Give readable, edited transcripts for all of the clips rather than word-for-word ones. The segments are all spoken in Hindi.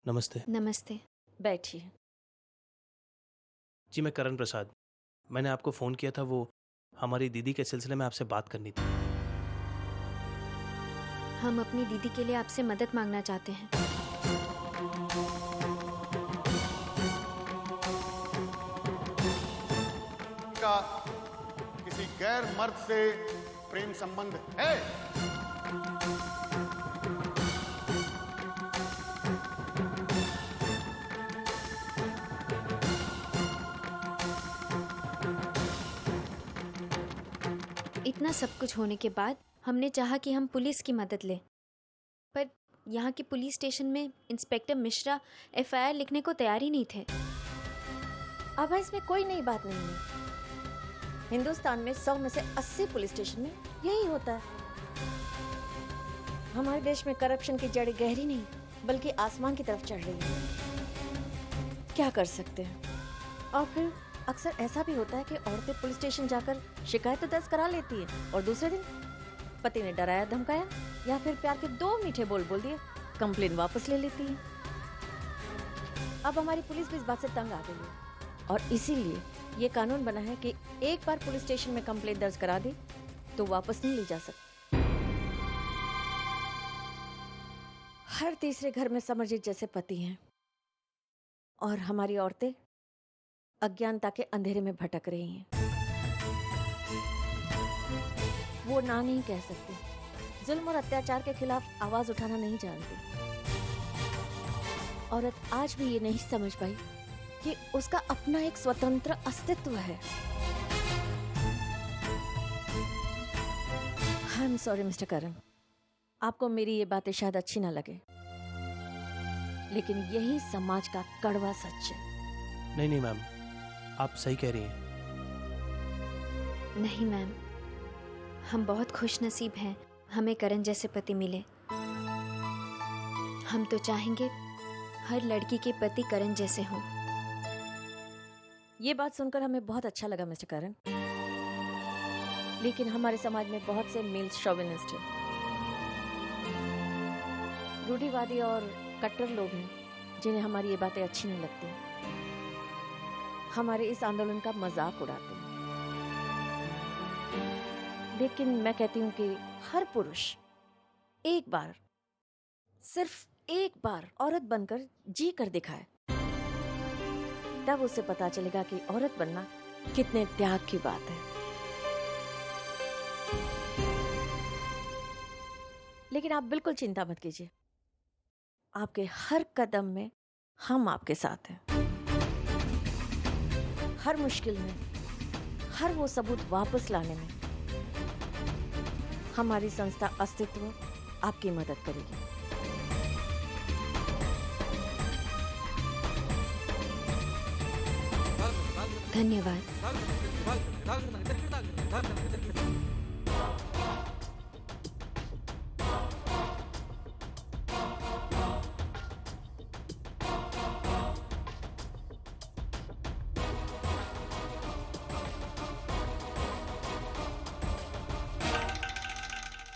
नमस्ते। नमस्ते। बैठिए। जी, मैं करण प्रसाद। मैंने आपको फ़ोन किया था, वो हमारी दीदी के सिलसिले में आपसे बात करनी थी। हम अपनी दीदी के लिए आपसे मदद मांगना चाहते हैं। का किसी गैर मर्द से प्रेम संबंध है? इतना सब कुछ होने के बाद हमने चाहा कि हम पुलिस की मदद लें, पर यहाँ के पुलिस स्टेशन में इंस्पेक्टर मिश्रा एफआईआर लिखने को तैयार ही नहीं थे। अब इसमें कोई नई बात नहीं है। हिंदुस्तान में 100 में से 80 पुलिस स्टेशन में यही होता है। हमारे देश में करप्शन की जड़ गहरी नहीं बल्कि आसमान की तरफ चढ़ रही है। क्या कर सकते हैं? और फिर अक्सर ऐसा भी होता है कि औरतें पुलिस स्टेशन जाकर शिकायत तो दर्ज करा लेती हैं और दूसरे दिन पति ने डराया धमकाया या फिर प्यार के 2 मीठे बोल दिए, कंप्लेन वापस ले लेती है। अब हमारी पुलिस भी इस बात से तंग आ गई है और इसीलिए ये कानून बना है कि एक बार पुलिस स्टेशन में कंप्लेंट दर्ज करा दी तो वापस नहीं ली जा सकती। हर तीसरे घर में समरजीत जैसे पति हैं और हमारी औरतें अज्ञानता के अंधेरे में भटक रही हैं। वो ना नहीं कह सकती, जुल्म और अत्याचार के खिलाफ आवाज उठाना नहीं जानती। औरत आज भी ये नहीं समझ पाई कि उसका अपना एक स्वतंत्र अस्तित्व है। आई एम सॉरी मिस्टर करण, आपको मेरी ये बातें शायद अच्छी ना लगे, लेकिन यही समाज का कड़वा सच है। नहीं मैम, आप सही कह रही हैं। नहीं मैम, हम बहुत खुश नसीब हैं, हमें करण जैसे पति मिले। हम तो चाहेंगे हर लड़की के पति करण जैसे हों। ये बात सुनकर हमें बहुत अच्छा लगा मिस्टर करण, लेकिन हमारे समाज में बहुत से मेल शोविनिस्ट हैं, रूढ़िवादी और कट्टर लोग हैं जिन्हें हमारी ये बातें अच्छी नहीं लगती, हमारे इस आंदोलन का मजाक उड़ाते हैं। लेकिन मैं कहती हूं कि हर पुरुष एक बार, सिर्फ एक बार औरत बनकर जी कर दिखाए, तब उसे पता चलेगा कि औरत बनना कितने त्याग की बात है। लेकिन आप बिल्कुल चिंता मत कीजिए, आपके हर कदम में हम आपके साथ हैं। हर मुश्किल में, हर वो सबूत वापस लाने में हमारी संस्था अस्तित्व आपकी मदद करेगी। धन्यवाद।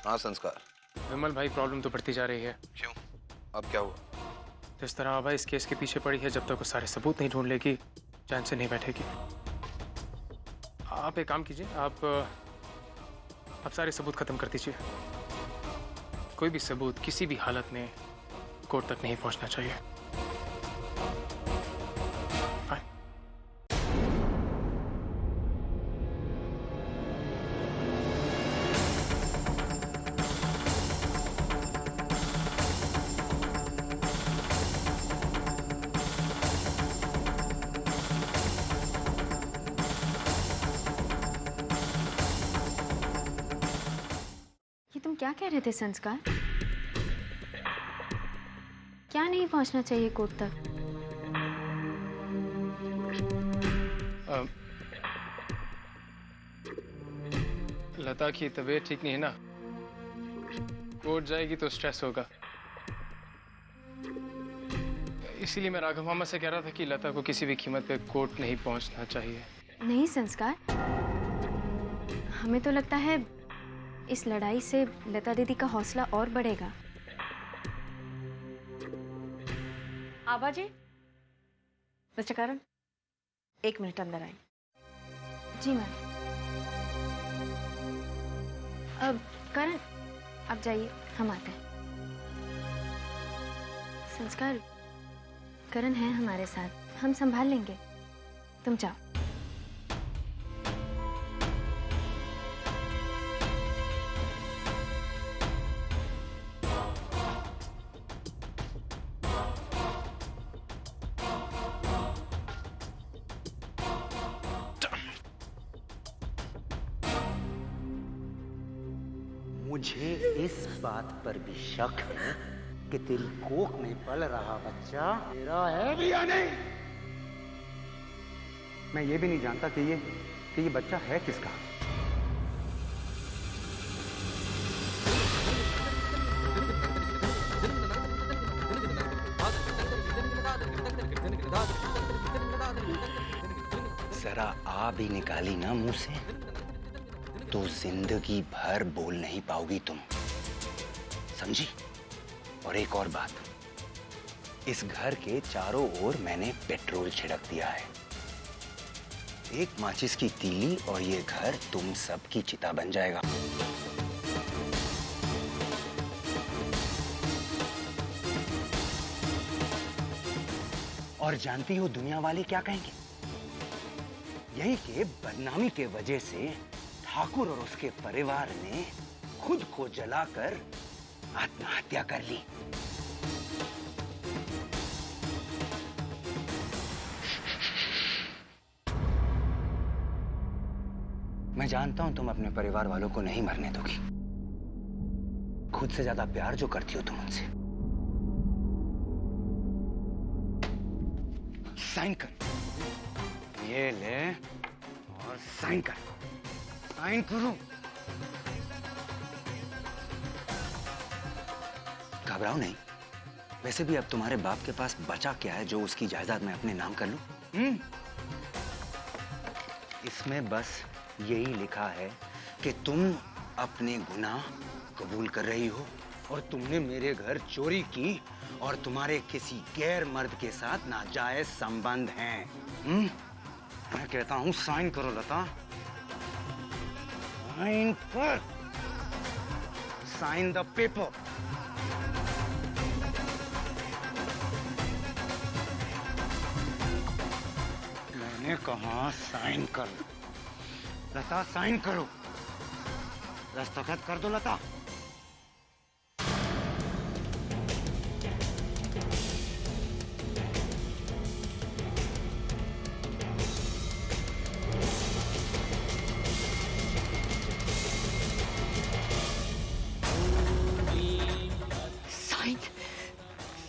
हाँ संस्कार। विमल भाई, प्रॉब्लम तो बढ़ती जा रही है। क्यों? अब क्या हुआ? जिस तरह आभा इस केस के पीछे पड़ी है, जब तक वो सारे सबूत नहीं ढूंढ लेगी चैन से नहीं बैठेगी। आप एक काम कीजिए, आप सारे सबूत खत्म कर दीजिए। कोई भी सबूत किसी भी हालत में कोर्ट तक नहीं पहुंचना चाहिए। क्या कह रहे थे संस्कार? क्या नहीं पहुंचना चाहिए कोर्ट तक? लता की तबीयत ठीक नहीं है ना, कोर्ट जाएगी तो स्ट्रेस होगा। इसीलिए मैं राघव मामा से कह रहा था कि लता को किसी भी कीमत पे कोर्ट नहीं पहुंचना चाहिए। नहीं संस्कार, हमें तो लगता है इस लड़ाई से लता दीदी का हौसला और बढ़ेगा। आभा जी, मिस्टर करण, 1 मिनट अंदर आए। जी मैम। अब करण, आप जाइए, हम आते हैं। संस्कार, करण है हमारे साथ, हम संभाल लेंगे, तुम जाओ। मुझे इस बात पर भी शक है कि तेरी कोख में पल रहा बच्चा तेरा है भी या नहीं। मैं ये भी नहीं जानता कि ये बच्चा है किसका। जरा आ भी निकाली ना मुंह से तो जिंदगी भर बोल नहीं पाओगी तुम, समझी? और एक और बात, इस घर के चारों ओर मैंने पेट्रोल छिड़क दिया है। एक माचिस की तीली और ये घर तुम सब की चिता बन जाएगा। और जानती हो दुनिया वाले क्या कहेंगे? यही कि बदनामी के वजह से ठाकुर और उसके परिवार ने खुद को जलाकर आत्महत्या कर ली। मैं जानता हूं तुम अपने परिवार वालों को नहीं मरने दोगी। खुद से ज्यादा प्यार जो करती हो तुम उनसे। साइन कर, ये ले और साइन कर। साइन करो। घबराओ नहीं। वैसे भी अब तुम्हारे बाप के पास बचा क्या है जो उसकी जायदाद में अपने नाम कर लूं? इसमें बस यही लिखा है कि तुम अपने गुनाह कबूल कर रही हो और तुमने मेरे घर चोरी की और तुम्हारे किसी गैर मर्द के साथ नाजायज संबंध हैं। मैं कहता हूं साइन करो लता। साइन कर। Sign the paper. मैंने कहा साइन कर। लता साइन करो। दस्तखत कर दो लता।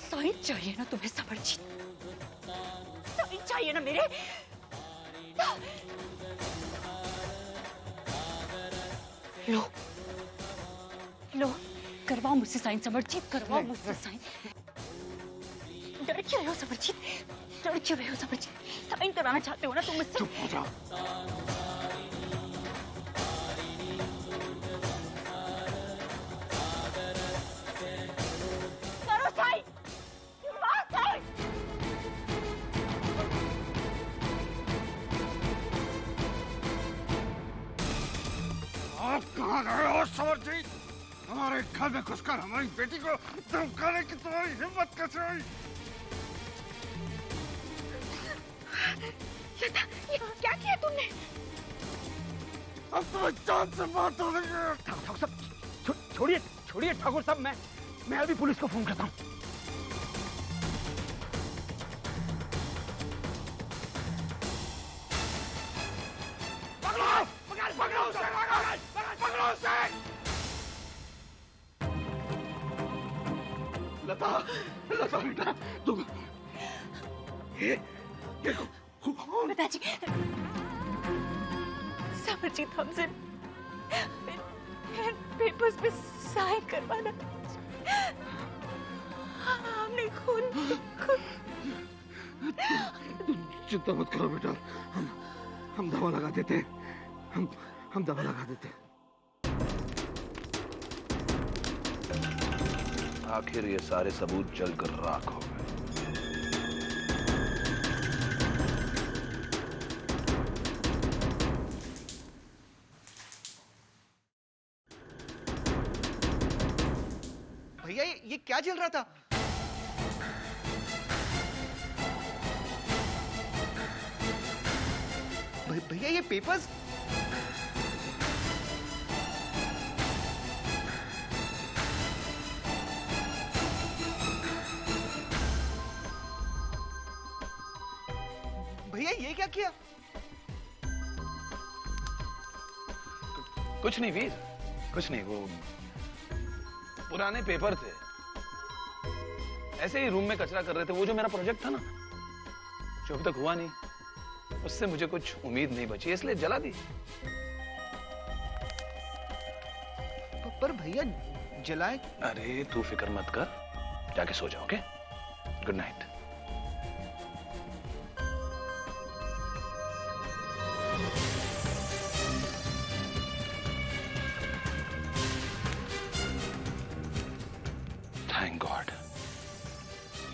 साइन चाहिए ना तुम्हें समरजीत? साइन चाहिए ना मेरे? लो लो, करवाओ मुझसे साइन समरजीत, करवाओ मुझसे साइन। डर क्यों रहे हो समरजीत? डर क्यों रहे हो समरजीत? साइन कराना चाहते हो ना तुम मुझसे? चुप हो जाओ। करो साइन। साइन। आप कहाँ गए हो समरजीत? हमारे घर में घुसकर हमारी बेटी को धमकाने की तुम्हारी हिम्मत कैसे हुई? लता, ये क्या किया तुमने? अब तुम्हें जान से बात हो रही है। ठाकुर साहब, छोड़िए छोड़िए ठाकुर साहब, मैं अभी पुलिस को फोन करता हूँ। लता, लता बेटा, तुम ये पिताजी, समरजीत हमसे पेपर्स पे साइन करवाना। हमने खून चिंता मत करो बेटा, हम दवा लगा देते हैं। हम दवा लगा देते हैं। आखिर ये सारे सबूत जलकर राख हो गए। भैया ये क्या चल रहा था? भैया ये पेपर्स। भैया ये क्या किया? कुछ नहीं वीर, कुछ नहीं, वो पुराने पेपर थे, ऐसे ही रूम में कचरा कर रहे थे। वो जो मेरा प्रोजेक्ट था ना, जो अब तक हुआ नहीं, उससे मुझे कुछ उम्मीद नहीं बची, इसलिए जला दी। पर भैया जलाए? अरे तू फिक्र मत कर, जाके सो जाओ। Okay, good night. Thank God,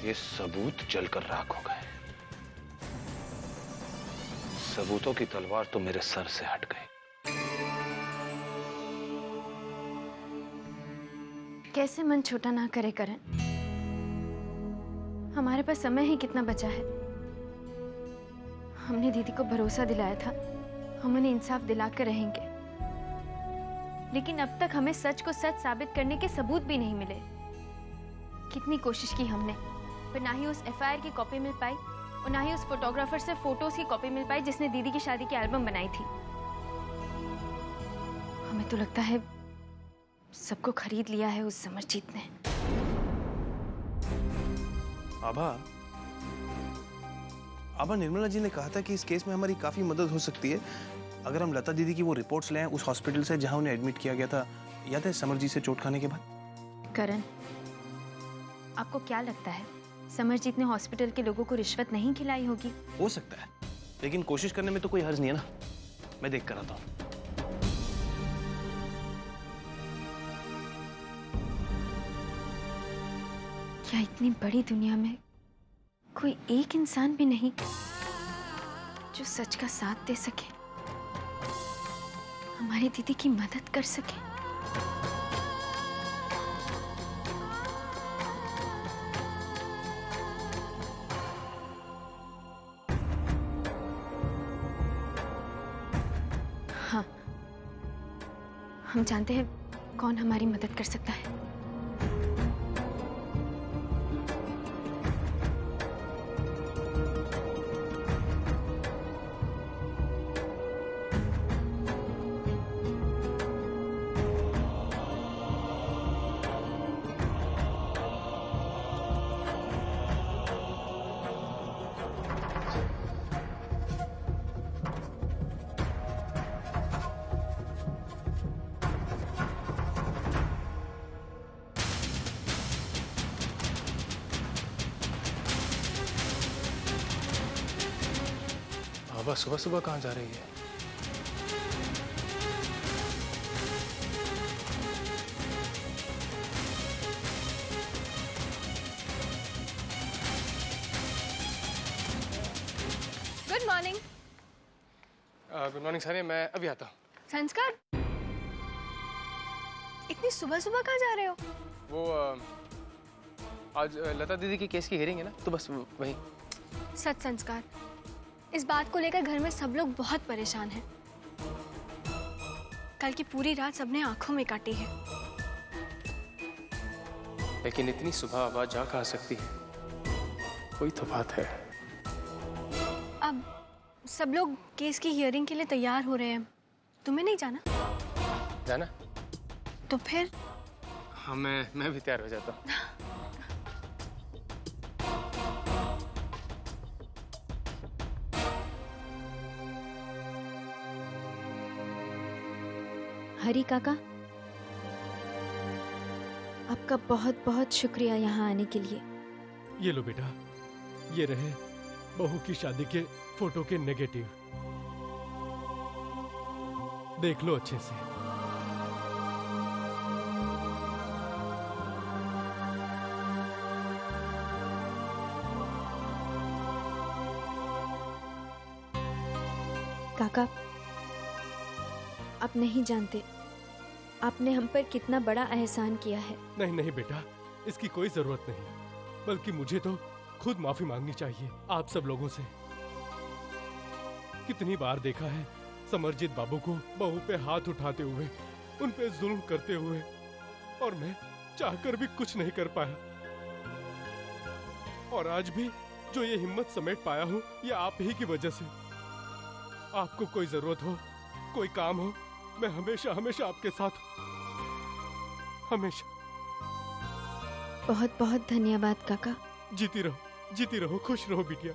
ये सबूत जलकर राख हो गए। सबूतों की तलवार तो मेरे सर से हट गई। कैसे मन छोटा ना करे करण। हमारे पास समय ही कितना बचा है। हमने दीदी को भरोसा दिलाया था हम उन्हें इंसाफ दिला कर रहेंगे, लेकिन अब तक हमें सच को सच साबित करने के सबूत भी नहीं मिले। कितनी कोशिश की हमने, पर ना ही उस एफआईआर की कॉपी मिल पाई और ना ही उस फोटोग्राफर से फोटोज की कॉपी मिल पाई जिसने दीदी की शादी की एल्बम बनाई थी। हमें तो लगता है सबको खरीद लिया है उस समरजीत ने। आभा, निर्मला जी ने कहा था कि इस केस में हमारी काफी मदद हो सकती है अगर हम लता दीदी की वो रिपोर्ट्स ले आएं उस हॉस्पिटल से जहां उन्हें एडमिट किया गया था, याद है, समरजीत से चोट खाने के बाद। करण, आपको क्या लगता है समरजीत ने हॉस्पिटल के लोगों को रिश्वत नहीं खिलाई होगी? हो सकता है, लेकिन कोशिश करने में तो कोई हर्ज नहीं है ना। मैं देख कर आता हूँ। क्या इतनी बड़ी दुनिया में कोई एक इंसान भी नहीं जो सच का साथ दे सके, हमारी दीदी की मदद कर सके? हाँ, हम जानते हैं कौन हमारी मदद कर सकता है। बाबा सुबह सुबह कहाँ जा रही है? Good morning. Good morning Sania, मैं अभी आता हूँ। संस्कार, इतनी सुबह सुबह कहाँ जा रहे हो? वो आज लता दीदी की केस की हियरिंग है ना, तो बस वही। सच संस्कार, इस बात को लेकर घर में सब लोग बहुत परेशान हैं। कल की पूरी रात सबने आंखों में काटी है। लेकिन इतनी सुबह आवाज जा कहाँ सकती है? कोई तो बात है। अब सब लोग केस की हियरिंग के लिए तैयार हो रहे हैं, तुम्हें नहीं जाना? जाना? तो फिर? हाँ, मैं भी तैयार हो जाता हूँ। हरी काका, आपका बहुत बहुत शुक्रिया यहाँ आने के लिए। ये लो बेटा, ये रहे बहू की शादी के फोटो के नेगेटिव, देख लो अच्छे से। काका, आप नहीं जानते आपने हम पर कितना बड़ा एहसान किया है। नहीं नहीं बेटा, इसकी कोई जरूरत नहीं, बल्कि मुझे तो खुद माफी मांगनी चाहिए आप सब लोगों से। कितनी बार देखा है समरजीत बाबू को बहू पे हाथ उठाते हुए, उन पे जुल्म करते हुए, और मैं चाहकर भी कुछ नहीं कर पाया। और आज भी जो ये हिम्मत समेट पाया हूँ, ये आप ही की वजह से। आपको कोई जरूरत हो, कोई काम हो, मैं हमेशा हमेशा आपके साथ हूँ, हमेशा। बहुत बहुत धन्यवाद काका। जीती रहो, खुश रहो बिटिया।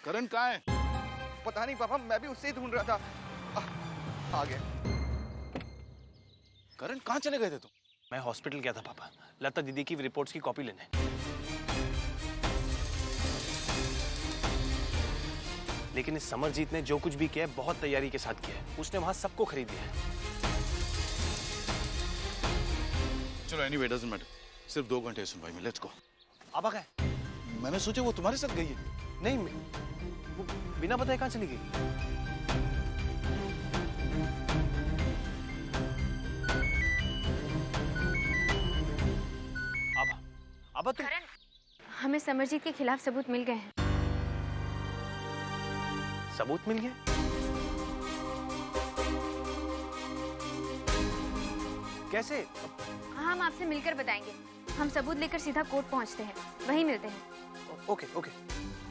करण कहाँ है? पता नहीं पापा, मैं भी उससे ही ढूंढ रहा था। आ गया। करण कहाँ चले गए थे तुम? मैं हॉस्पिटल गया था पापा, लता दीदी की रिपोर्ट्स की कॉपी लेने। लेकिन इस समरजीत ने जो कुछ भी किया है बहुत तैयारी के साथ किया है। उसने वहां सबको खरीद लिया है। चलो एनीवे डजंट मैटर, सिर्फ 2 घंटे सुन भाई में, लेट्स गो। आभा कहाँ है? मैंने सोचा वो तुम्हारे साथ गई है। नहीं, वो बिना बताए कहाँ चली गई? आभा तुम... हमें समरजीत के खिलाफ सबूत मिल गए हैं। सबूत मिल गए? कैसे? हम आपसे मिलकर बताएंगे। हम सबूत लेकर सीधा कोर्ट पहुंचते हैं, वहीं मिलते हैं। Okay okay.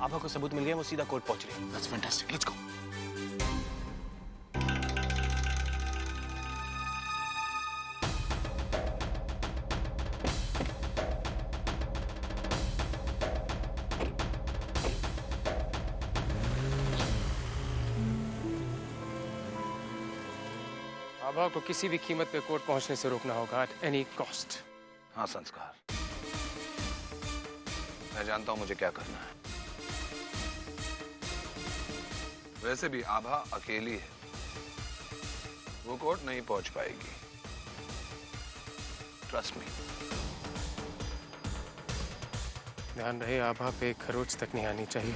आभा को सबूत मिल गए, वो सीधा कोर्ट पहुंच रही है। That's fantastic, let's go. Abha को किसी भी कीमत पे कोर्ट पहुंचने से रोकना होगा, एट एनी कॉस्ट। हाँ संस्कार, मैं जानता हूं मुझे क्या करना है। वैसे भी आभा अकेली है, वो कोर्ट नहीं पहुंच पाएगी। Trust me. ध्यान रहे आभा पे खरोच तक नहीं आनी चाहिए।